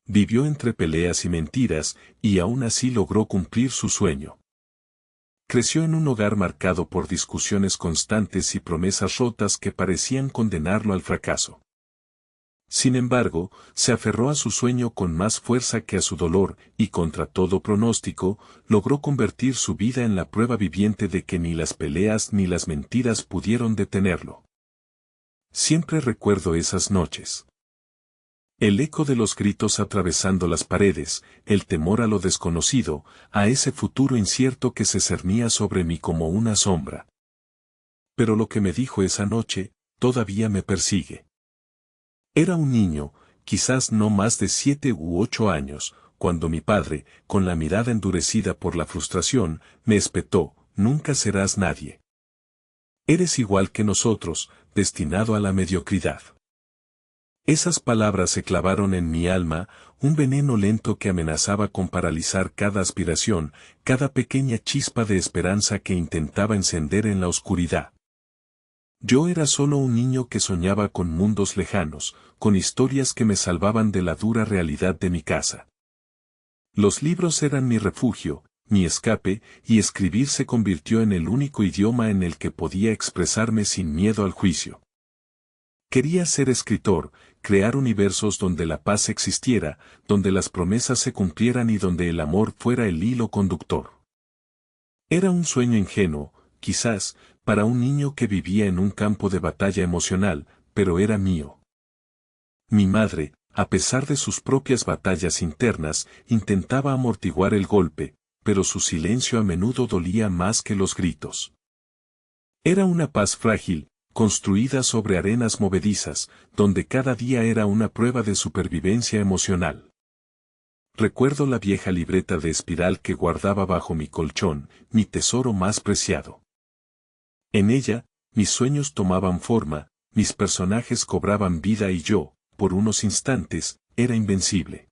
Vivió entre peleas y mentiras, y aún así logró cumplir su sueño. Creció en un hogar marcado por discusiones constantes y promesas rotas que parecían condenarlo al fracaso. Sin embargo, se aferró a su sueño con más fuerza que a su dolor, y contra todo pronóstico, logró convertir su vida en la prueba viviente de que ni las peleas ni las mentiras pudieron detenerlo. Siempre recuerdo esas noches. El eco de los gritos atravesando las paredes, el temor a lo desconocido, a ese futuro incierto que se cernía sobre mí como una sombra. Pero lo que me dijo esa noche, todavía me persigue. Era un niño, quizás no más de 7 u 8 años, cuando mi padre, con la mirada endurecida por la frustración, me espetó: nunca serás nadie. Eres igual que nosotros, destinado a la mediocridad. Esas palabras se clavaron en mi alma, un veneno lento que amenazaba con paralizar cada aspiración, cada pequeña chispa de esperanza que intentaba encender en la oscuridad. Yo era solo un niño que soñaba con mundos lejanos, con historias que me salvaban de la dura realidad de mi casa. Los libros eran mi refugio, mi escape, y escribir se convirtió en el único idioma en el que podía expresarme sin miedo al juicio. Quería ser escritor, crear universos donde la paz existiera, donde las promesas se cumplieran y donde el amor fuera el hilo conductor. Era un sueño ingenuo, quizás, para un niño que vivía en un campo de batalla emocional, pero era mío. Mi madre, a pesar de sus propias batallas internas, intentaba amortiguar el golpe, pero su silencio a menudo dolía más que los gritos. Era una paz frágil, construida sobre arenas movedizas, donde cada día era una prueba de supervivencia emocional. Recuerdo la vieja libreta de espiral que guardaba bajo mi colchón, mi tesoro más preciado. En ella, mis sueños tomaban forma, mis personajes cobraban vida y yo, por unos instantes, era invencible.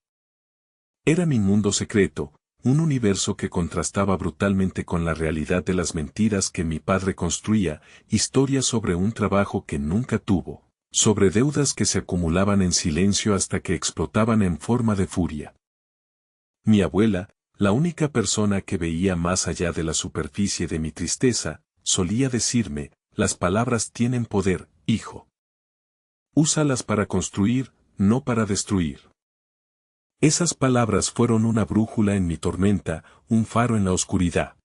Era mi mundo secreto, un universo que contrastaba brutalmente con la realidad de las mentiras que mi padre construía, historias sobre un trabajo que nunca tuvo, sobre deudas que se acumulaban en silencio hasta que explotaban en forma de furia. Mi abuela, la única persona que veía más allá de la superficie de mi tristeza, solía decirme: las palabras tienen poder, hijo. Úsalas para construir, no para destruir. Esas palabras fueron una brújula en mi tormenta, un faro en la oscuridad.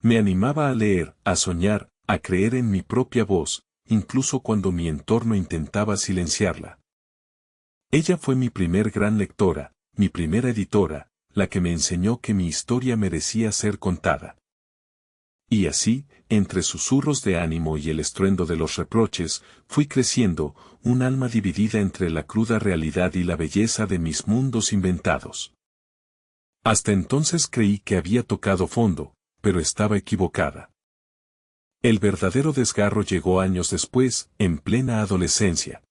Me animaba a leer, a soñar, a creer en mi propia voz, incluso cuando mi entorno intentaba silenciarla. Ella fue mi primer gran lectora, mi primera editora, la que me enseñó que mi historia merecía ser contada. Y así, entre susurros de ánimo y el estruendo de los reproches, fui creciendo, un alma dividida entre la cruda realidad y la belleza de mis mundos inventados. Hasta entonces creí que había tocado fondo, pero estaba equivocada. El verdadero desgarro llegó años después, en plena adolescencia.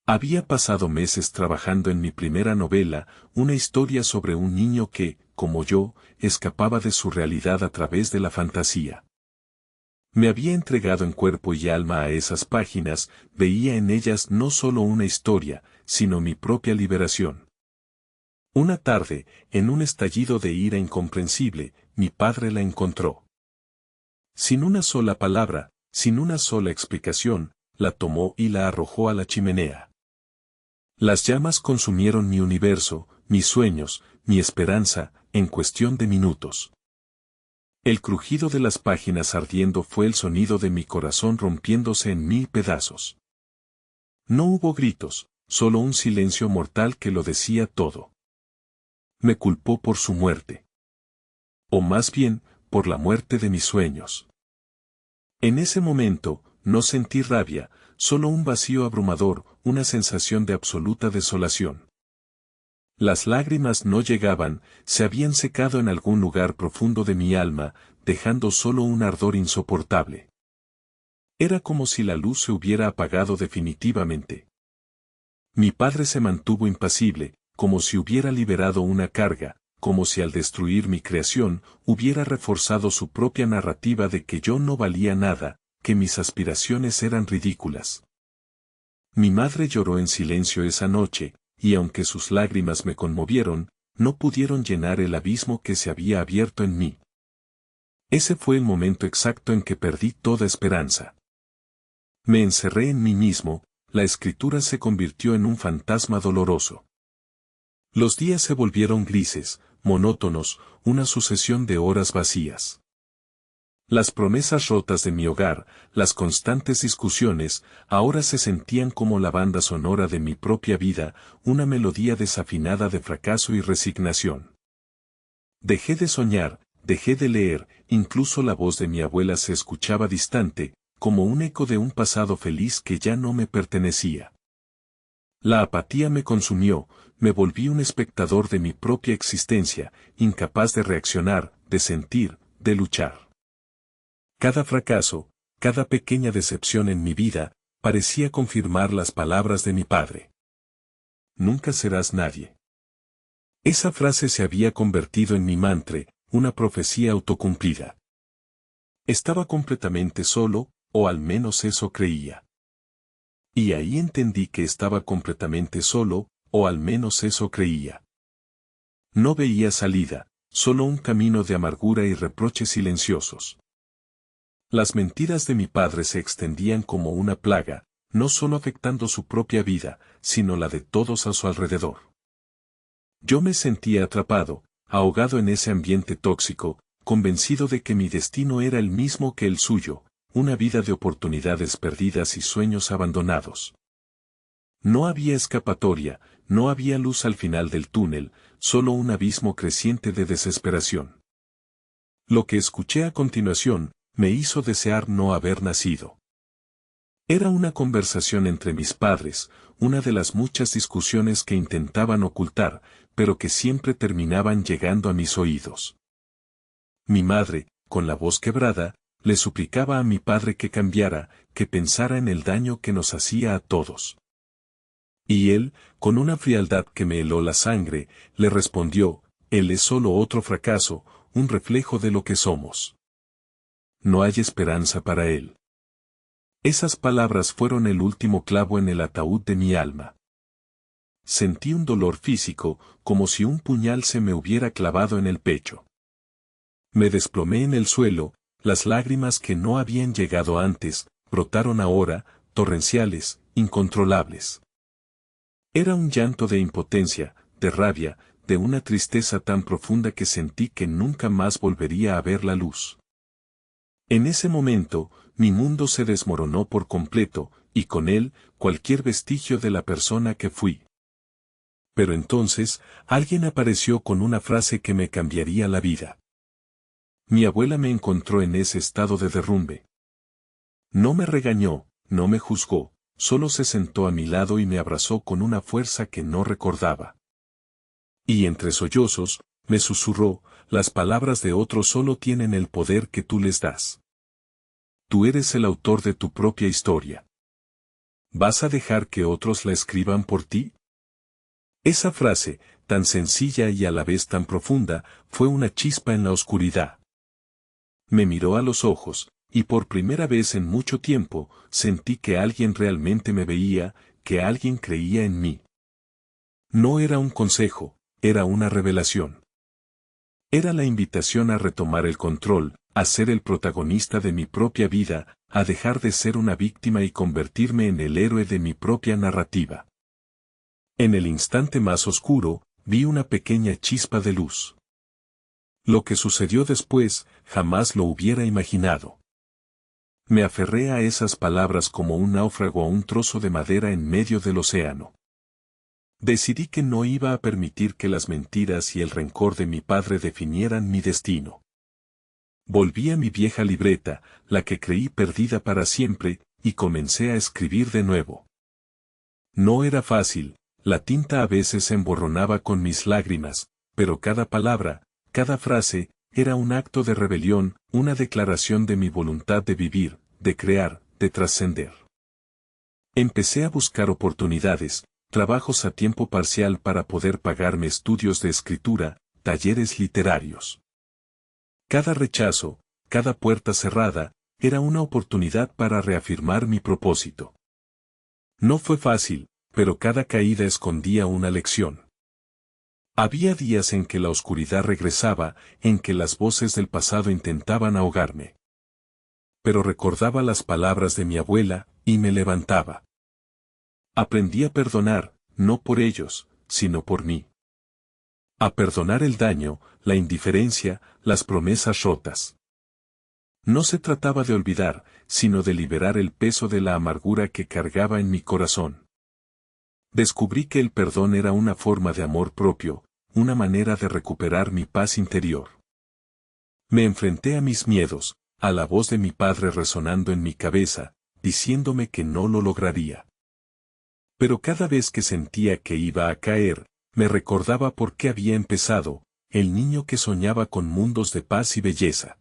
Había pasado meses trabajando en mi primera novela, una historia sobre un niño que, como yo, escapaba de su realidad a través de la fantasía. Me había entregado en cuerpo y alma a esas páginas, veía en ellas no solo una historia, sino mi propia liberación. Una tarde, en un estallido de ira incomprensible, mi padre la encontró. Sin una sola palabra, sin una sola explicación, la tomó y la arrojó a la chimenea. Las llamas consumieron mi universo, mis sueños, mi esperanza, en cuestión de minutos. El crujido de las páginas ardiendo fue el sonido de mi corazón rompiéndose en 1000 pedazos. No hubo gritos, solo un silencio mortal que lo decía todo. Me culpó por su muerte. O más bien, por la muerte de mis sueños. En ese momento, no sentí rabia, solo un vacío abrumador, una sensación de absoluta desolación. Las lágrimas no llegaban, se habían secado en algún lugar profundo de mi alma, dejando solo un ardor insoportable. Era como si la luz se hubiera apagado definitivamente. Mi padre se mantuvo impasible, como si hubiera liberado una carga, como si al destruir mi creación, hubiera reforzado su propia narrativa de que yo no valía nada, que mis aspiraciones eran ridículas. Mi madre lloró en silencio esa noche, y aunque sus lágrimas me conmovieron, no pudieron llenar el abismo que se había abierto en mí. Ese fue el momento exacto en que perdí toda esperanza. Me encerré en mí mismo, la escritura se convirtió en un fantasma doloroso. Los días se volvieron grises, monótonos, una sucesión de horas vacías. Las promesas rotas de mi hogar, las constantes discusiones, ahora se sentían como la banda sonora de mi propia vida, una melodía desafinada de fracaso y resignación. Dejé de soñar, dejé de leer, incluso la voz de mi abuela se escuchaba distante, como un eco de un pasado feliz que ya no me pertenecía. La apatía me consumió, me volví un espectador de mi propia existencia, incapaz de reaccionar, de sentir, de luchar. Cada fracaso, cada pequeña decepción en mi vida, parecía confirmar las palabras de mi padre. Nunca serás nadie. Esa frase se había convertido en mi mantra, una profecía autocumplida. Estaba completamente solo, o al menos eso creía. Y ahí entendí que estaba completamente solo, o al menos eso creía. No veía salida, solo un camino de amargura y reproches silenciosos. Las mentiras de mi padre se extendían como una plaga, no solo afectando su propia vida, sino la de todos a su alrededor. Yo me sentía atrapado, ahogado en ese ambiente tóxico, convencido de que mi destino era el mismo que el suyo, una vida de oportunidades perdidas y sueños abandonados. No había escapatoria, no había luz al final del túnel, solo un abismo creciente de desesperación. Lo que escuché a continuación, me hizo desear no haber nacido. Era una conversación entre mis padres, una de las muchas discusiones que intentaban ocultar, pero que siempre terminaban llegando a mis oídos. Mi madre, con la voz quebrada, le suplicaba a mi padre que cambiara, que pensara en el daño que nos hacía a todos. Y él, con una frialdad que me heló la sangre, le respondió, él es solo otro fracaso, un reflejo de lo que somos. No hay esperanza para él. Esas palabras fueron el último clavo en el ataúd de mi alma. Sentí un dolor físico, como si un puñal se me hubiera clavado en el pecho. Me desplomé en el suelo, las lágrimas que no habían llegado antes, brotaron ahora, torrenciales, incontrolables. Era un llanto de impotencia, de rabia, de una tristeza tan profunda que sentí que nunca más volvería a ver la luz. En ese momento, mi mundo se desmoronó por completo, y con él, cualquier vestigio de la persona que fui. Pero entonces, alguien apareció con una frase que me cambiaría la vida. Mi abuela me encontró en ese estado de derrumbe. No me regañó, no me juzgó, solo se sentó a mi lado y me abrazó con una fuerza que no recordaba. Y entre sollozos, me susurró, las palabras de otros solo tienen el poder que tú les das. Tú eres el autor de tu propia historia. ¿Vas a dejar que otros la escriban por ti? Esa frase, tan sencilla y a la vez tan profunda, fue una chispa en la oscuridad. Me miró a los ojos, y por primera vez en mucho tiempo, sentí que alguien realmente me veía, que alguien creía en mí. No era un consejo, era una revelación. Era la invitación a retomar el control, a ser el protagonista de mi propia vida, a dejar de ser una víctima y convertirme en el héroe de mi propia narrativa. En el instante más oscuro, vi una pequeña chispa de luz. Lo que sucedió después, jamás lo hubiera imaginado. Me aferré a esas palabras como un náufrago a un trozo de madera en medio del océano. Decidí que no iba a permitir que las mentiras y el rencor de mi padre definieran mi destino. Volví a mi vieja libreta, la que creí perdida para siempre, y comencé a escribir de nuevo. No era fácil, la tinta a veces se emborronaba con mis lágrimas, pero cada palabra, cada frase, era un acto de rebelión, una declaración de mi voluntad de vivir, de crear, de trascender. Empecé a buscar oportunidades, trabajos a tiempo parcial para poder pagarme estudios de escritura, talleres literarios. Cada rechazo, cada puerta cerrada, era una oportunidad para reafirmar mi propósito. No fue fácil, pero cada caída escondía una lección. Había días en que la oscuridad regresaba, en que las voces del pasado intentaban ahogarme. Pero recordaba las palabras de mi abuela, y me levantaba. Aprendí a perdonar, no por ellos, sino por mí. A perdonar el daño, la indiferencia, las promesas rotas. No se trataba de olvidar, sino de liberar el peso de la amargura que cargaba en mi corazón. Descubrí que el perdón era una forma de amor propio, una manera de recuperar mi paz interior. Me enfrenté a mis miedos, a la voz de mi padre resonando en mi cabeza, diciéndome que no lo lograría. Pero cada vez que sentía que iba a caer, me recordaba por qué había empezado, el niño que soñaba con mundos de paz y belleza.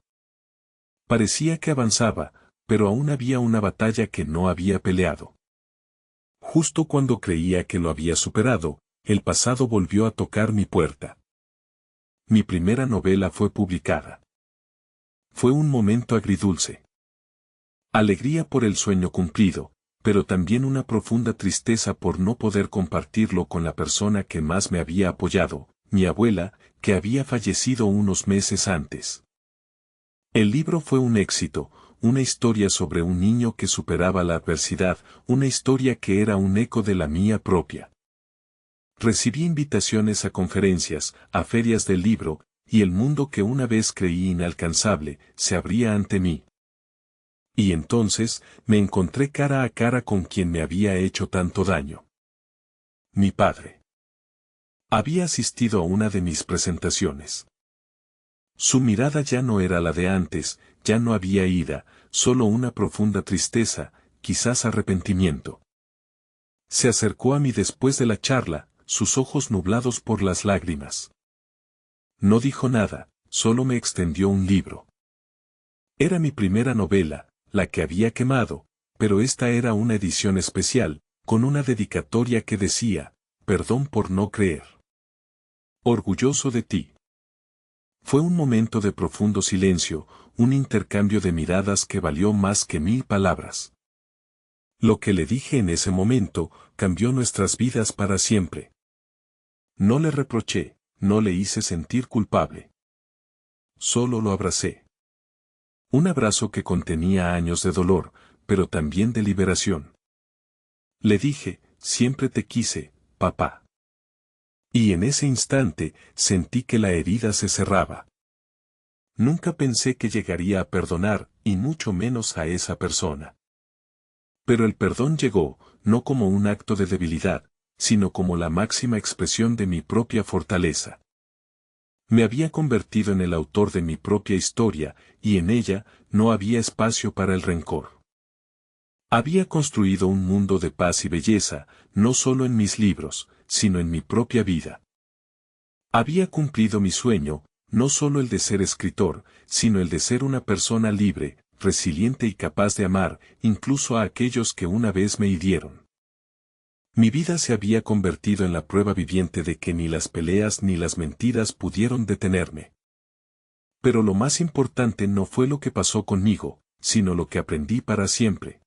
Parecía que avanzaba, pero aún había una batalla que no había peleado. Justo cuando creía que lo había superado, el pasado volvió a tocar mi puerta. Mi primera novela fue publicada. Fue un momento agridulce. Alegría por el sueño cumplido, pero también una profunda tristeza por no poder compartirlo con la persona que más me había apoyado, mi abuela, que había fallecido unos meses antes. El libro fue un éxito, una historia sobre un niño que superaba la adversidad, una historia que era un eco de la mía propia. Recibí invitaciones a conferencias, a ferias del libro, y el mundo que una vez creí inalcanzable, se abría ante mí. Y entonces, me encontré cara a cara con quien me había hecho tanto daño. Mi padre. Había asistido a una de mis presentaciones. Su mirada ya no era la de antes, ya no había ira, solo una profunda tristeza, quizás arrepentimiento. Se acercó a mí después de la charla, sus ojos nublados por las lágrimas. No dijo nada, solo me extendió un libro. Era mi primera novela, la que había quemado, pero esta era una edición especial, con una dedicatoria que decía, perdón por no creer. Orgulloso de ti. Fue un momento de profundo silencio, un intercambio de miradas que valió más que 1000 palabras. Lo que le dije en ese momento, cambió nuestras vidas para siempre. No le reproché, no le hice sentir culpable. Solo lo abracé. Un abrazo que contenía años de dolor, pero también de liberación. Le dije, siempre te quise, papá. Y en ese instante, sentí que la herida se cerraba. Nunca pensé que llegaría a perdonar, y mucho menos a esa persona. Pero el perdón llegó, no como un acto de debilidad, sino como la máxima expresión de mi propia fortaleza. Me había convertido en el autor de mi propia historia, y en ella, no había espacio para el rencor. Había construido un mundo de paz y belleza, no solo en mis libros, sino en mi propia vida. Había cumplido mi sueño, no solo el de ser escritor, sino el de ser una persona libre, resiliente y capaz de amar, incluso a aquellos que una vez me hirieron. Mi vida se había convertido en la prueba viviente de que ni las peleas ni las mentiras pudieron detenerme. Pero lo más importante no fue lo que pasó conmigo, sino lo que aprendí para siempre.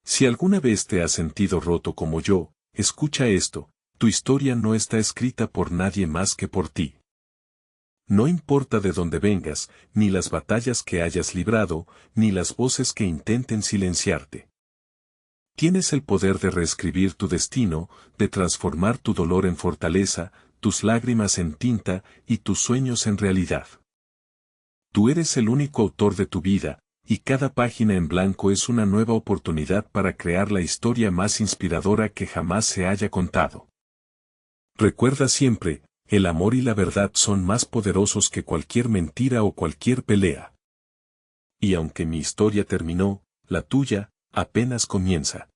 Si alguna vez te has sentido roto como yo, escucha esto, tu historia no está escrita por nadie más que por ti. No importa de dónde vengas, ni las batallas que hayas librado, ni las voces que intenten silenciarte. Tienes el poder de reescribir tu destino, de transformar tu dolor en fortaleza, tus lágrimas en tinta y tus sueños en realidad. Tú eres el único autor de tu vida, y cada página en blanco es una nueva oportunidad para crear la historia más inspiradora que jamás se haya contado. Recuerda siempre, el amor y la verdad son más poderosos que cualquier mentira o cualquier pelea. Y aunque mi historia terminó, la tuya, apenas comienza.